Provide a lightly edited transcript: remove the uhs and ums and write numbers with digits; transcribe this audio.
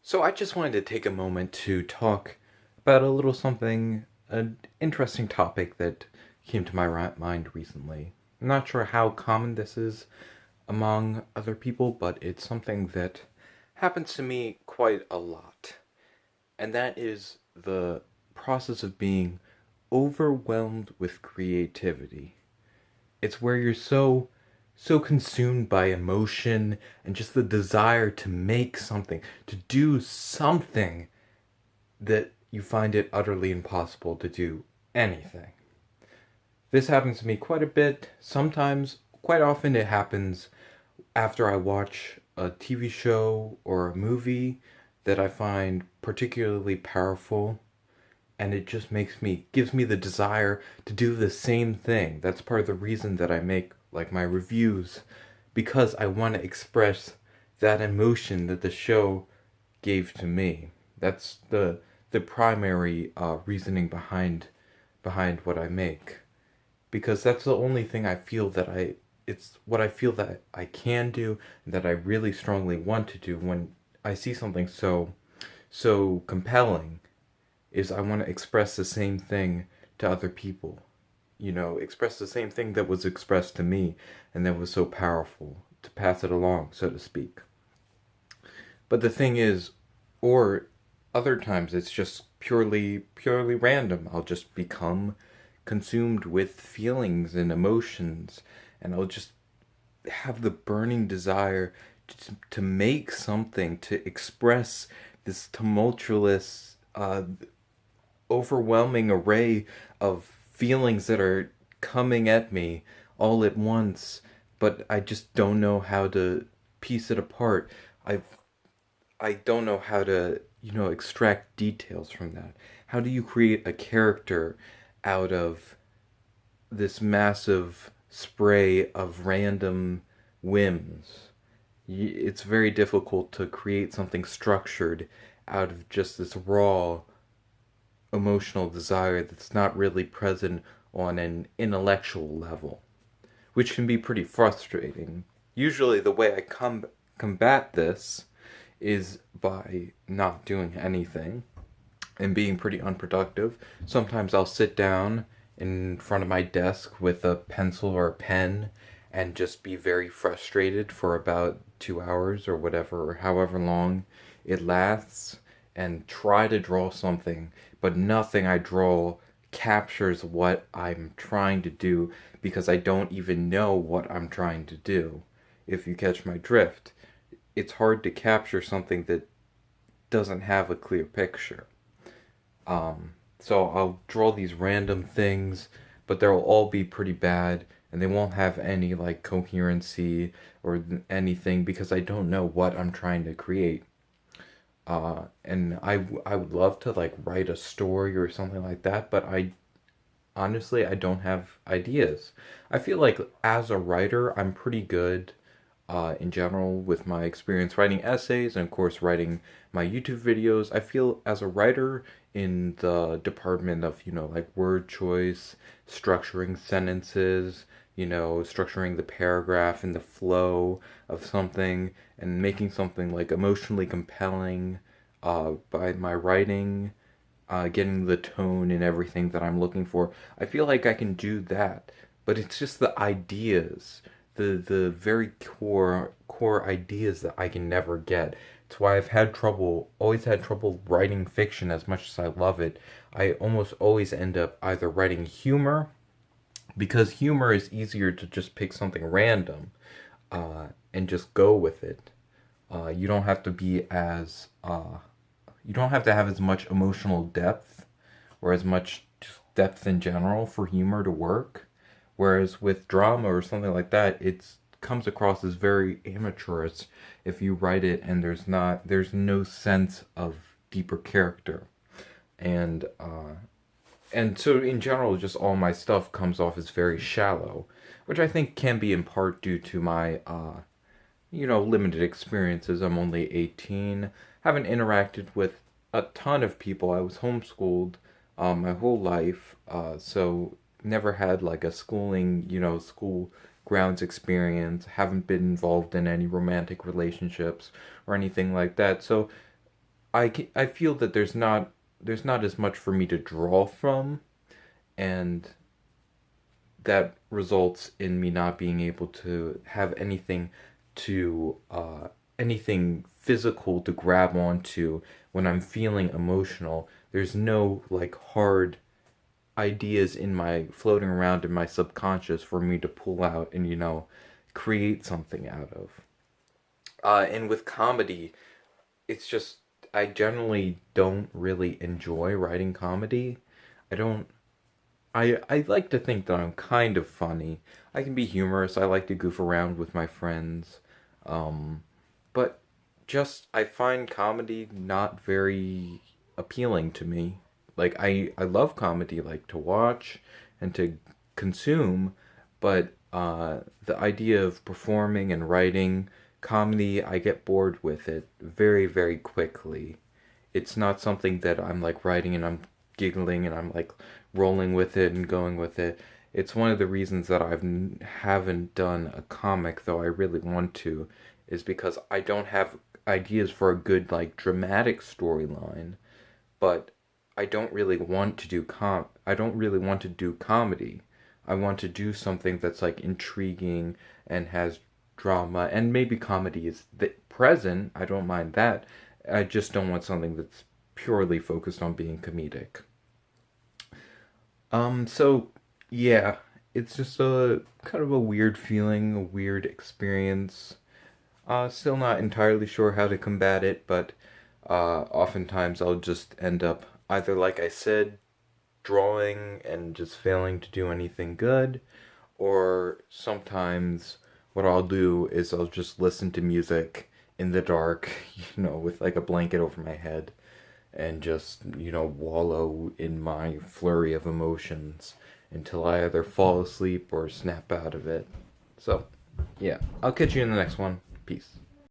So I just wanted to take a moment to talk about a little something, an interesting topic that came to my mind recently. I'm not sure how common this is among other people, but it's something that happens to me quite a lot. And that is the process of being overwhelmed with creativity. It's where you're so consumed by emotion and just the desire to make something, to do something, that you find it utterly impossible to do anything. This happens to me quite a bit. Sometimes, quite often, it happens after I watch a TV show or a movie that I find particularly powerful, and it just gives me the desire to do the same thing. That's part of the reason that I make like my reviews, because I want to express that emotion that the show gave to me. That's the primary reasoning behind what I make, because that's the only thing I feel that I it's what I feel that I can do and that I really strongly want to do when I see something so compelling, is I want to express the same thing to other people. Express the same thing that was expressed to me and that was so powerful, to pass it along, so to speak. But the thing is, or other times it's just purely random. I'll just become consumed with feelings and emotions, and I'll just have the burning desire to make something, to express this tumultuous, overwhelming array of feelings that are coming at me all at once, but I just don't know how to piece it apart. I don't know how to, extract details from that. How do you create a character out of this massive spray of random whims? It's very difficult to create something structured out of just this raw emotional desire that's not really present on an intellectual level, which can be pretty frustrating. Usually, the way I combat this is by not doing anything and being pretty unproductive. Sometimes I'll sit down in front of my desk with a pencil or a pen and just be very frustrated for about 2 hours or whatever, or however long it lasts, and try to draw something, but nothing I draw captures what I'm trying to do, because I don't even know what I'm trying to do. If you catch my drift, it's hard to capture something that doesn't have a clear picture. So I'll draw these random things, but they'll all be pretty bad, and they won't have any like coherency or anything, because I don't know what I'm trying to create. And I would love to like write a story or something like that, but I honestly I don't have ideas. I feel like as a writer, I'm pretty good in general with my experience writing essays and of course writing my YouTube videos. I feel as a writer in the department of, like word choice, structuring sentences, structuring the paragraph and the flow of something, and making something like emotionally compelling by my writing, getting the tone and everything that I'm looking for. I feel like I can do that, but it's just the ideas, the very core ideas that I can never get. It's why I've always had trouble writing fiction as much as I love it. I almost always end up either writing humor, because humor is easier to just pick something random and just go with it. You don't have to be as you don't have to have as much emotional depth or as much depth in general for humor to work. Whereas with drama or something like that, it comes across as very amateurish if you write it and there's no sense of deeper character. And so in general, just all my stuff comes off as very shallow, which I think can be in part due to my limited experiences. I'm only 18, haven't interacted with a ton of people. I was homeschooled my whole life, so never had like a school grounds experience, haven't been involved in any romantic relationships or anything like that. So I feel that there's not as much for me to draw from, and that results in me not being able to have anything physical to grab onto when I'm feeling emotional. There's no like hard ideas in my floating around in my subconscious for me to pull out and create something out of. And with comedy, it's just I generally don't really enjoy writing comedy. I don't I like to think that I'm kind of funny. I can be humorous. I like to goof around with my friends. Um, but just I find comedy not very appealing to me. Like I love comedy like to watch and to consume, but the idea of performing and writing comedy, I get bored with it very, very quickly. It's not something that I'm like writing and I'm giggling and I'm like rolling with it and going with it. It's one of the reasons that haven't done a comic, though I really want to, is because I don't have ideas for a good like dramatic storyline, but I don't really want to do comedy. I want to do something that's like intriguing and has drama, and maybe comedy is present. I don't mind that. I just don't want something that's purely focused on being comedic. So yeah, it's just a kind of a weird feeling, a weird experience. Still not entirely sure how to combat it, but oftentimes I'll just end up either, like I said, drawing and just failing to do anything good, or sometimes what I'll do is I'll just listen to music in the dark, with like a blanket over my head, and just, wallow in my flurry of emotions until I either fall asleep or snap out of it. So, yeah, I'll catch you in the next one. Peace.